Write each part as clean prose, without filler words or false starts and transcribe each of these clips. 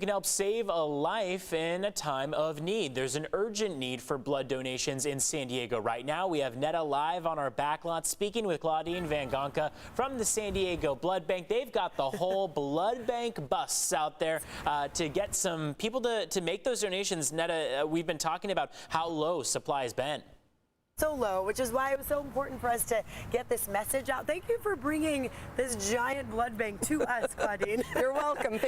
Can help save a life in a time of need. There's an urgent need for blood donations in San Diego right now. We have Netta live on our backlot speaking with Claudine Van Gonka from the San Diego Blood Bank. They've got the whole blood bank bus out there to get some people to make those donations. Netta, we've been talking about how low supply has been. So low, which is why it was so important for us to get this message out. Thank you for bringing this giant blood bank to us, Claudine. You're welcome.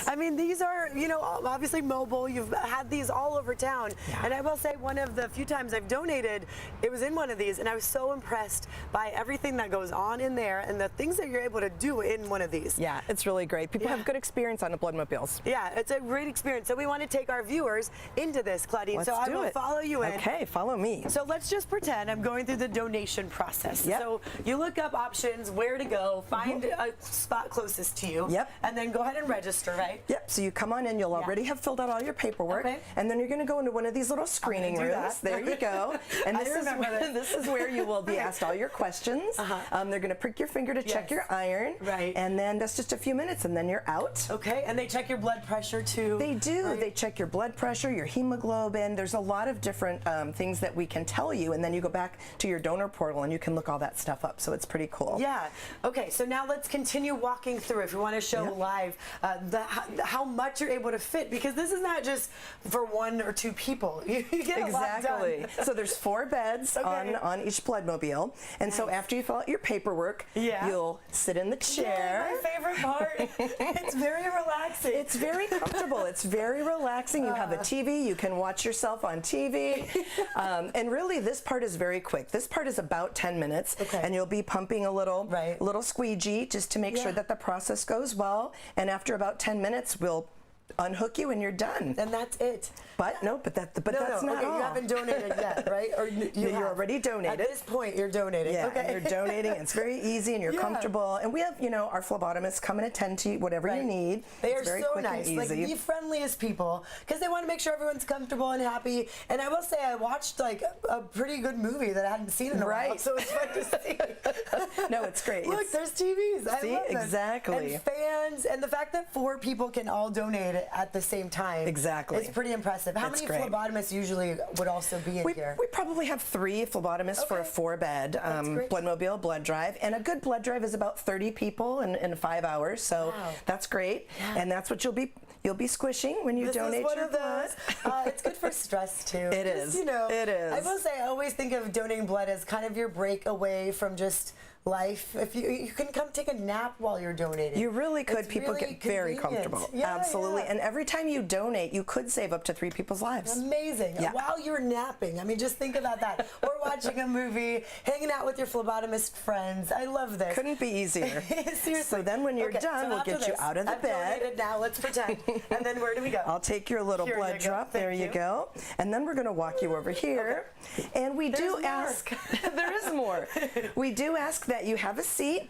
I mean, these are, you know, obviously mobile. You've had these all over town. Yeah. And I will say one of the few times I've donated, it was in one of these, and I was so impressed by everything that goes on in there and the things that you're able to do in one of these. Yeah, it's really great. People have good experience on the bloodmobiles. Yeah, it's a great experience. So we want to take our viewers into this, Claudine. So I will follow you in. Okay, follow me. So let's just pretend I'm going through the donation process. Yep. So you look up options, where to go, find a spot closest to you, and then go ahead and register, right? Yep, so you come on in, you'll already have filled out all your paperwork, and then you're going to go into one of these little screening rooms. There you go. And this is where you will be asked all your questions. They're going to prick your finger to check your iron. Right. And then that's just a few minutes, and then you're out. Okay, and they check your blood pressure too. They do. Right? They check your blood pressure, your hemoglobin. There's a lot of different things that we can tell you, and then you go back to your donor portal and you can look all that stuff up. So it's pretty cool. Yeah. Okay, so now let's continue walking through. If you want to show live how much you're able to fit, because this is not just for one or two people. You get a lot done. So there's 4 beds on each bloodmobile, and so after you fill out your paperwork, you'll sit in the chair. Yeah, my favorite part. It's very relaxing. It's very comfortable. It's very relaxing. You have a TV. You can watch yourself on TV, and really this part is very quick. This part is about 10 minutes, and you'll be pumping a little squeegee just to make sure that the process goes well. And after about 10 minutes, we'll unhook you and you're done. And that's it. But that's not all. You haven't donated yet, right? Or you're already donated. At this point, you're donating. Yeah, you're donating. It's very easy and you're comfortable. And we have, you know, our phlebotomists come and attend to whatever you need. They are so nice. Like the friendliest people, because they want to make sure everyone's comfortable and happy. And I will say, I watched like a pretty good movie that I hadn't seen in a while, so it's fun to see. No, it's great. Look, there's TVs. I love them. Exactly. And fans, and the fact that 4 people can all donate at the same time. Exactly. It's pretty impressive. How many phlebotomists usually would also be in here? We probably have 3 phlebotomists for a 4-bed bloodmobile blood drive, and a good blood drive is about 30 people in 5 hours. So that's great, and that's what you'll be squishing when you donate your blood. It's good for stress too. It is. You know, it is. I will say, I always think of donating blood as kind of your break away from just life. If you can come take a nap while you're donating. You really could. People get very comfortable. Absolutely. And every time you donate, you could save up to 3 people's lives. Amazing. While you're napping. I mean, just think about that. Or watching a movie, hanging out with your phlebotomist friends. I love this. Couldn't be easier. Seriously. So then when you're done, we'll get you out of the bed. Donated now, let's pretend. And then where do we go? I'll take your little blood drop. There you go. And then we're going to walk you over here. And we do ask, there is more. We do ask that you have a seat,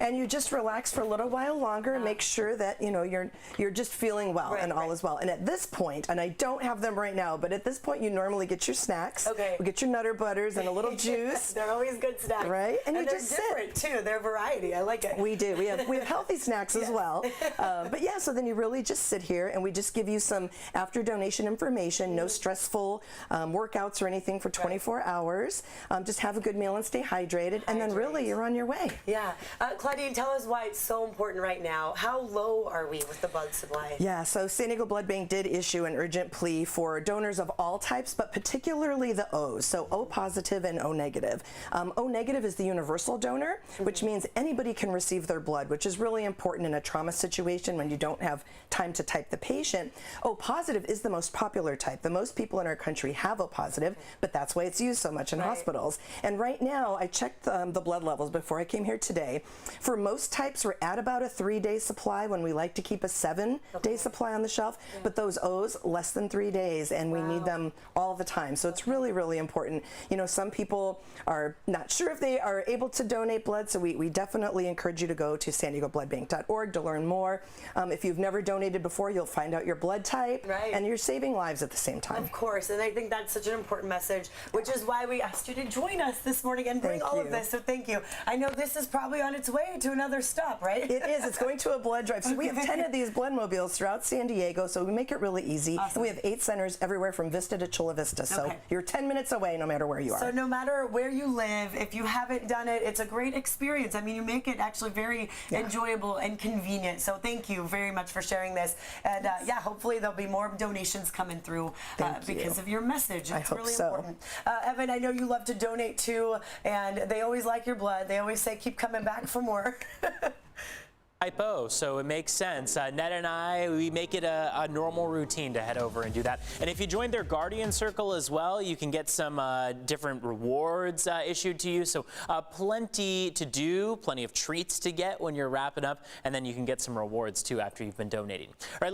and you just relax for a little while longer and make sure that you're just feeling well and all is well. And at this point, and I don't have them right now, but at this point you normally get your snacks. We get your Nutter Butters and a little juice. They're always good snacks, right? And you they're just different too. They're variety. I like it. We do. We have healthy snacks as well. But yeah, so then you really just sit here, and we just give you some after donation information. No stressful workouts or anything for 24 hours. Just have a good meal and stay hydrated, and then really you're on your way. Yeah. Claudine, tell us why it's so important right now. How low are we with the blood supply? Yeah, so San Diego Blood Bank did issue an urgent plea for donors of all types, but particularly the O's, so O positive and O negative. O negative is the universal donor, which means anybody can receive their blood, which is really important in a trauma situation when you don't have time to type the patient. O positive is the most popular type. The most people in our country have O positive, but that's why it's used so much in hospitals. And right now, I checked the blood levels before I came here today. For most types, we're at about a 3-day supply when we like to keep a 7-day supply on the shelf, but those O's, less than 3 days, and we need them all the time. So it's really, really important. You know, some people are not sure if they are able to donate blood, so we definitely encourage you to go to sandiegobloodbank.org to learn more. If you've never donated before, you'll find out your blood type, and you're saving lives at the same time. Of course, and I think that's such an important message, which is why we asked you to join us this morning and bring all of this, so thank you. I know this is probably on its way to another stop, right? It is. It's going to a blood drive. So we have 10 of these blood mobiles throughout San Diego, so we make it really easy. Awesome. And we have 8 centers everywhere from Vista to Chula Vista. So Okay. you're 10 minutes away no matter where you are. So no matter where you live, if you haven't done it, it's a great experience. I mean, you make it actually very enjoyable and convenient. So thank you very much for sharing this. And yeah, hopefully there'll be more donations coming through because of your message. It's hope really so. important. Evan, I know you love to donate too, and they always like your blood. They always say keep coming back for more. Typo, so it makes sense. Ned and I, we make it a normal routine to head over and do that. And if you join their Guardian Circle as well, you can get some different rewards issued to you. So plenty to do, plenty of treats to get when you're wrapping up, and then you can get some rewards too after you've been donating. All right.